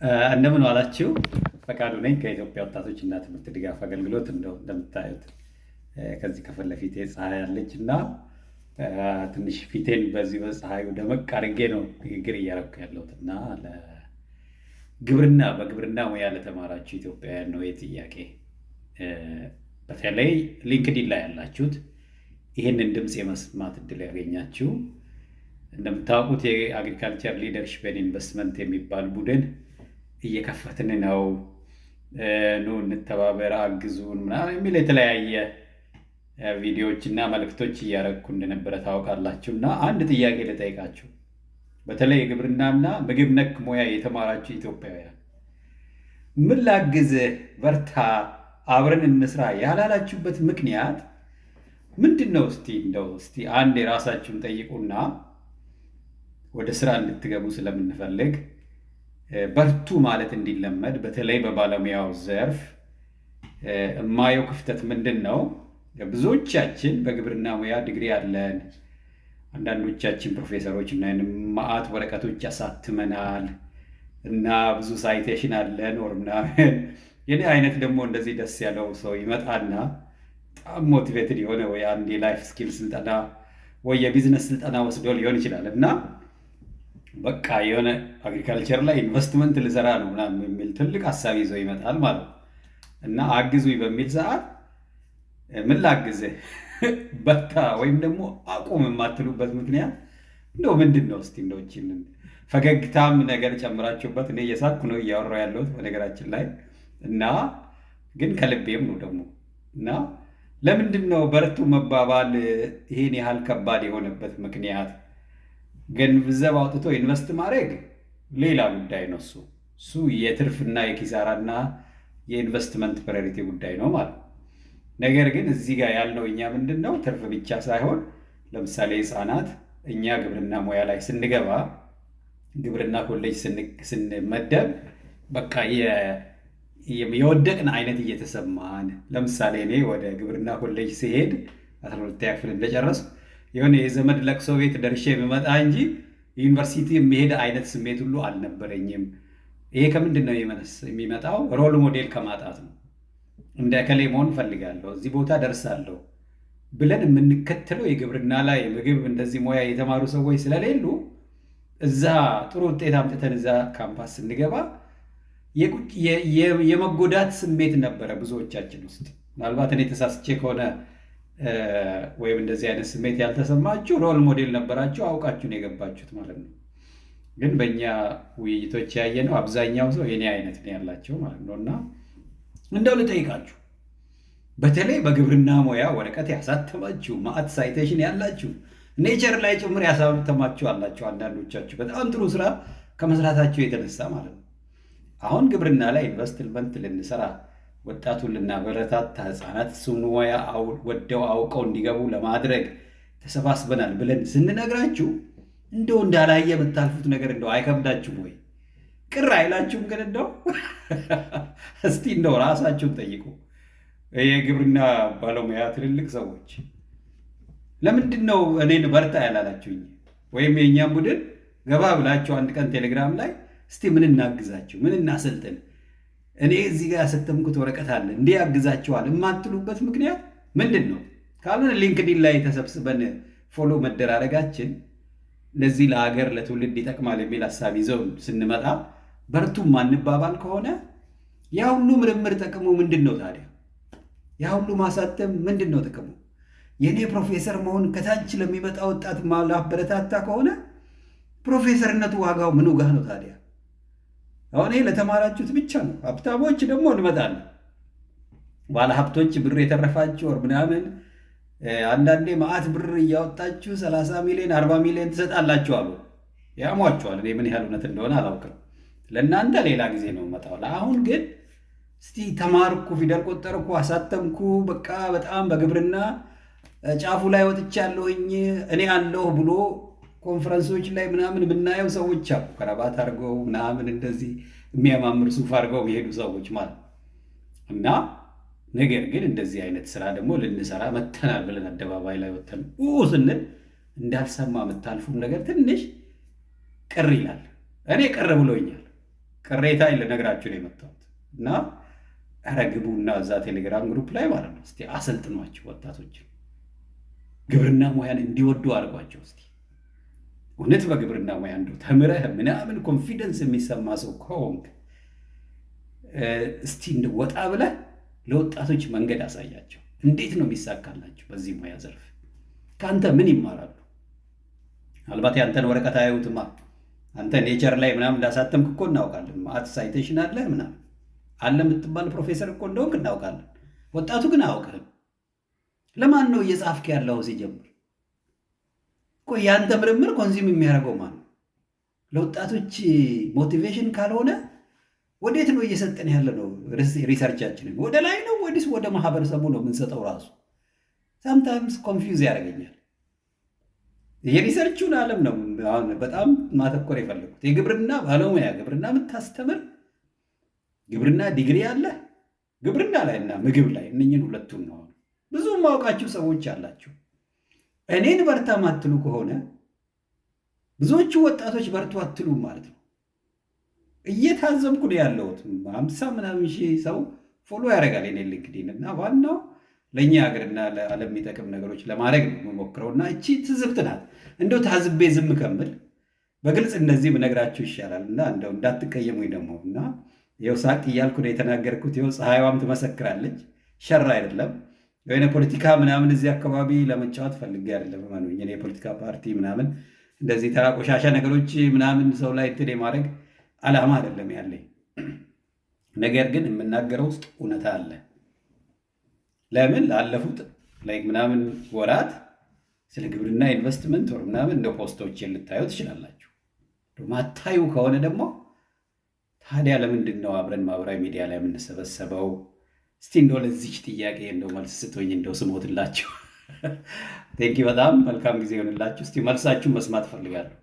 እንደምን ዋላችሁ። ፈቃዱ ነኝ ከኢትዮጵያ ወጣቶችና ትምህርት ድጋፍ አገልግሎት። እንደምታዩት ከዚህ ከፊት ለፊቴ ፀሐይ አለች እና ትንሽ ፊቴን በዚህ በፀሐዩ ደመቅ አድርጌ ነው ንግግር እያደረኩ ያለሁት እና በግብርና ሙያ ለተማራችሁ ኢትዮጵያውያን ነው ጥያቄ። በተለይ ሊንክዲን ላይ ያላችሁት ይህንን ድምፅ የመስማት እድል ያገኛችሁ፣ እንደምታውቁት የአግሪካልቸር ሊደርሺፕ ኤንድ ኢንቨስትመንት የሚባል ቡድን እየከፈትን ነው፣ ኑ እንተባበር፣ አግዙን ምናምን የሚል የተለያየ ቪዲዮዎች እና መልእክቶች እያደረግኩ እንደነበረ ታውቃላችሁ። እና አንድ ጥያቄ ልጠይቃችሁ። በተለይ የግብርናና ምግብ ነክ ሙያ የተማራችሁ ኢትዮጵያውያን ምን ላግዝህ፣ በርታ፣ አብረን እንስራ ያላላችሁበት ምክንያት ምንድን ነው? እስቲ አንድ የራሳችሁን ጠይቁና ወደ ስራ እንድትገቡ ስለምንፈልግ በርቱ ማለት እንዲለመድ በተለይ በባለሙያው ዘርፍ የማየው ክፍተት ምንድን ነው? ብዙዎቻችን በግብርና ሙያ ዲግሪ አለን፣ አንዳንዶቻችን ፕሮፌሰሮች እና ማአት ወረቀቶች ያሳትመናል እና ብዙ ሳይቴሽን አለን ወር ምናምን። የኔ አይነት ደግሞ እንደዚህ ደስ ያለው ሰው ይመጣና በጣም ሞቲቬትድ የሆነ ወይ አንድ የላይፍ ስኪል ስልጠና ወይ የቢዝነስ ስልጠና ወስዶ ሊሆን ይችላል እና በቃ የሆነ አግሪካልቸር ላይ ኢንቨስትመንት ልሰራ ነው ምናምን የሚል ትልቅ ሀሳብ ይዞ ይመጣል ማለት ነው። እና አግዙኝ በሚል ሰዓት ምን ላግዝህ፣ በርታ ወይም ደግሞ አቁም የማትሉበት ምክንያት እንደው ምንድን ነው? እስቲ እንደው ፈገግታም ነገር ጨምራችሁበት። እኔ እየሳቅኩ ነው እያወራሁ ያለሁት በነገራችን ላይ እና ግን ከልቤም ነው ደግሞ። እና ለምንድን ነው በርቱ መባባል ይሄን ያህል ከባድ የሆነበት ምክንያት? ገንዘብ አውጥቶ ኢንቨስት ማድረግ ሌላ ጉዳይ ነው። እሱ የትርፍና የኪሳራና የኢንቨስትመንት ፕራዮሪቲ ጉዳይ ነው ማለት ነው። ነገር ግን እዚህ ጋር ያልነው እኛ ምንድን ነው ትርፍ ብቻ ሳይሆን፣ ለምሳሌ ህፃናት እኛ ግብርና ሙያ ላይ ስንገባ ግብርና ኮሌጅ ስንመደብ በቃ የወደቅን አይነት እየተሰማን፣ ለምሳሌ እኔ ወደ ግብርና ኮሌጅ ሲሄድ 12ኛ ክፍል እንደጨረስኩ የሆነ የዘመድ ለቅሶ ቤት ደርሼ የሚመጣ እንጂ ዩኒቨርሲቲ የሚሄድ አይነት ስሜት ሁሉ አልነበረኝም። ይሄ ከምንድን ነው የሚመጣው? ሮል ሞዴል ከማጣት ነው። እንደ እከሌ መሆን ፈልጋለሁ፣ እዚህ ቦታ ደርሳለሁ ብለን የምንከተለው የግብርና ላይ ምግብ እንደዚህ ሙያ የተማሩ ሰዎች ስለሌሉ እዛ ጥሩ ውጤት አምጥተን እዛ ካምፓስ ስንገባ የመጎዳት ስሜት ነበረ ብዙዎቻችን ውስጥ። ምናልባት እኔ ተሳስቼ ከሆነ ወይም እንደዚህ አይነት ስሜት ያልተሰማችሁ ሮል ሞዴል ነበራችሁ፣ አውቃችሁን የገባችሁት ማለት ነው። ግን በእኛ ውይይቶች ያየነው አብዛኛው ሰው የኔ አይነት ነው ያላቸው ማለት ነው። እና እንደው ልጠይቃችሁ፣ በተለይ በግብርና ሙያ ወረቀት ያሳተማችሁ ማአት ሳይቴሽን ያላችሁ ኔቸር ላይ ጭምር ያሳተማችሁ አላችሁ። አንዳንዶቻችሁ በጣም ጥሩ ስራ ከመስራታችሁ የተነሳ ማለት ነው። አሁን ግብርና ላይ ኢንቨስትመንት ልንሰራ፣ ወጣቱን ልናበረታታ፣ ህፃናት እሱን ሙያ ወደው አውቀው እንዲገቡ ለማድረግ ተሰባስበናል ብለን ስንነግራችሁ እንደው እንዳላየ የምታልፉት ነገር እንደው አይከብዳችሁም ወይ? ቅር አይላችሁም? ግን እንደው እስቲ እንደው ራሳችሁን ጠይቁ። የግብርና ባለሙያ ትልልቅ ሰዎች ለምንድን ነው እኔን በርታ ያላላችሁኝ? ወይም የእኛም ቡድን ገባ ብላችሁ አንድ ቀን ቴሌግራም ላይ እስቲ ምን እናግዛችሁ፣ ምን እናሰልጥን፣ እኔ እዚህ ጋር ያሰተምኩት ወረቀት አለ እንዲህ ያግዛችኋል የማትሉበት ምክንያት ምንድን ነው? ካልሆነ ሊንክዲን ላይ ተሰብስበን ፎሎ መደራረጋችን ለዚህ ለሀገር ለትውልድ ይጠቅማል የሚል ሀሳብ ይዘው ስንመጣ በርቱ ማንባባል ከሆነ ያ ሁሉ ምርምር ጥቅሙ ምንድን ነው ታዲያ? ያ ሁሉ ማሳተም ምንድን ነው ጥቅሙ? የእኔ ፕሮፌሰር መሆን ከታች ለሚመጣ ወጣት ማበረታታ ከሆነ ፕሮፌሰርነቱ ዋጋው ምኑ ጋር ነው ታዲያ? አሁን ይሄ ለተማራችሁት ብቻ ነው። ሀብታሞች ደግሞ እንመጣለን። ባለሀብቶች ብር የተረፋችሁ ወር ምናምን አንዳንዴ ማአት ብር እያወጣችሁ 30 ሚሊዮን 40 ሚሊዮን ትሰጣላችሁ አሉ። ያሟችኋል። እኔ ምን ያህል እውነት እንደሆነ አላውቅም። ለእናንተ ሌላ ጊዜ ነው መጣው። ለአሁን ግን እስቲ ተማርኩ፣ ፊደል ቆጠርኩ፣ አሳተምኩ፣ በቃ በጣም በግብርና ጫፉ ላይ ወጥቻለሁኝ እኔ አለሁ ብሎ ኮንፈረንሶች ላይ ምናምን ብናየው ሰዎች አሉ ከረባት አድርገው ምናምን እንደዚህ የሚያማምር ሱፍ አድርገው የሚሄዱ ሰዎች ማለት እና ነገር ግን እንደዚህ አይነት ስራ ደግሞ ልንሰራ መተናል ብለን አደባባይ ላይ ወተን ስንል እንዳልሰማ የምታልፉም ነገር ትንሽ ቅር ይላል። እኔ ቅር ብሎኛል። ቅሬታ ልነግራችሁ ነው የመጣሁት እና ኧረ ግቡና እዛ ቴሌግራም ግሩፕ ላይ ማለት ነው እስቲ አሰልጥኗቸው ወጣቶችን ግብርና ሙያን እንዲወዱ አድርጓቸው። እስቲ እውነት በግብርና ሙያ እንደው ተምረህ ምናምን ኮንፊደንስ የሚሰማ ሰው ከሆንክ እስቲ ወጣ ብለህ ለወጣቶች መንገድ አሳያቸው። እንዴት ነው የሚሳካላቸው በዚህ ሙያ ዘርፍ? ከአንተ ምን ይማራሉ? ምናልባት ያንተን ወረቀት አያዩትማ። አንተ ኔቸር ላይ ምናምን እንዳሳተምክ እኮ እናውቃለን። ማአት ሳይቴሽን አለ ምናምን አለ የምትባል ፕሮፌሰር እኮ እንደሆንክ እናውቃለን። ወጣቱ ግን አያውቅህም። ለማን ነው እየጻፍክ ያለው? ሲጀምር እኮ ያንተ ምርምር ኮንዚም የሚያደርገው ማን ነው? ለወጣቶች ሞቲቬሽን ካልሆነ ወዴት ነው እየሰጠን ያለ ነው? ሪሰርቻችንን ወደ ላይ ነው ወዲስ ወደ ማህበረሰቡ ነው የምንሰጠው? ራሱ ሳምታይምስ ኮንፊውዝ ያደርገኛል። የሪሰርቹን ዓለም ነው በጣም ማተኮር የፈለጉት። የግብርና ባለሙያ ግብርና የምታስተምር ግብርና ዲግሪ አለ ግብርና ላይ እና ምግብ ላይ እነኝን ሁለቱን ነው። ብዙ ማውቃችሁ ሰዎች አላችሁ። እኔን በርታ ማትሉ ከሆነ ብዙዎቹ ወጣቶች በርቱ አትሉም ማለት ነው። እየታዘብኩ ነው ያለሁት። 50 ምናምን ሺህ ሰው ፎሎ ያደርጋል የኔ ሊንክድኢን እና ዋናው ለእኛ ሀገርና ለዓለም የሚጠቅም ነገሮች ለማድረግ ነው የምሞክረው እና እቺ ትዝብት ናት። እንደው ታዝቤ ዝም ከምል በግልጽ እንደዚህ ብነግራችሁ ይሻላል እና እንደው እንዳትቀየሙኝ ደግሞ እና ይኸው ሳቅ እያልኩ ነው የተናገርኩት። ይኸው ፀሐይዋም ትመሰክራለች። ሸር አይደለም ወይ ፖለቲካ ምናምን እዚህ አካባቢ ለመጫወት ፈልጌ አይደለም። ማነው እኔ የፖለቲካ ፓርቲ ምናምን እንደዚህ ተራ ቆሻሻ ነገሮች ምናምን ሰው ላይ እንትን የማድረግ ዓላማ አይደለም ያለኝ። ነገር ግን የምናገረው ውስጥ እውነታ አለ። ለምን ላለፉት ላይክ ምናምን ወራት ስለ ግብርና ኢንቨስትመንት ወር ምናምን እንደ ፖስቶች ልታዩ ትችላላችሁ። ማታዩ ከሆነ ደግሞ ታዲያ ለምንድን ነው አብረን ማህበራዊ ሚዲያ ላይ የምንሰበሰበው? እስቲ እንደው ለዚች ጥያቄ እንደው መልስ ስቶኝ እንደው ስሞትላችሁ። ቴንኪ በጣም መልካም ጊዜ ይሆንላችሁ። እስቲ መልሳችሁን መስማት ፈልጋለሁ።